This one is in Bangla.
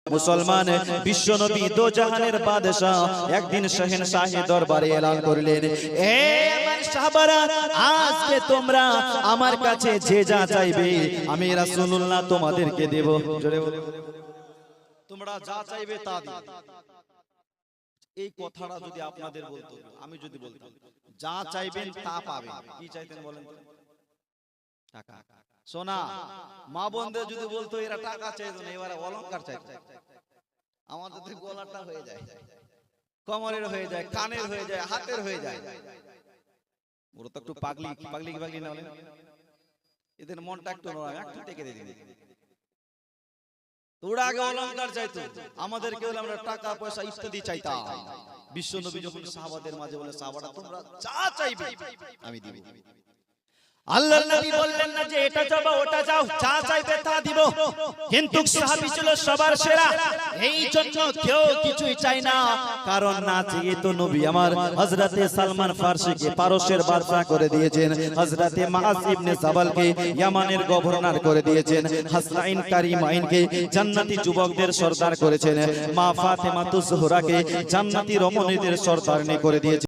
মুসলমান বিশ্বনবী দো জাহানের বাদশা একদিন শাহেনশাহী দরবারে এলান করলেন, এ আমার সাহাবারা, আজকে তোমরা আমার কাছে যে যা চাইবে আমি রাসূলুল্লাহ তোমাদেরকে দেব। জোরে বলো, তোমরা যা চাইবে তা দিব। এই কথাটা যদি আপনাদের বলতো, আমি যদি বলতাম যা চাইবেন তা পাবেন, কি চাইতেন বলেন তো? টাকা, সোনা। মা বোনদের যদি বলতো এরা টাকা চাইতো না, এবারে অলংকার চাইতো। আমাদের তো গলাটা হয়ে যায়, কোমরের হয়ে যায়, কানের হয়ে যায়, হাতের হয়ে যায়। ওরা তো একটু পাগলি পাগলি পাগলি না বলেন, এদের মনটা একটু নরম, একটু টেকে দিয়ে দিন। ওরা আগে অলংকার চাইতো, আমাদেরকে বলে আমরা টাকা পয়সা ইত্যাদি চাইতাম। বিশ্বনবী যখন সাহাবাদের মাঝে বলে, সাহাবারা তোমরা যা চাইবে আমি দিব। আল্লাহর নবী বললেন না যে এটা চাও ওটা চাও, যা চাইবে তা দিব। কিন্তু সাহাবী ছিল সবার সেরা, এই জন্য কেউ কিছুই চাই না, কারণ না চেয়ে তো নবী আমার হযরতে সালমান ফারসিকে পারস্যের বাদশা করে দিয়েছেন, হযরতে মুআজ ইবনে জাবালকে ইয়ামানের গভর্নর করে দিয়েছেন, হাসনাইন কারিমাইনকে জান্নাতি যুবকদের সরদার করেছেন, মা ফাতেমাতুজ জোহরাকে জান্নাতি রমণীদের সরদারনি করে দিয়েছেন।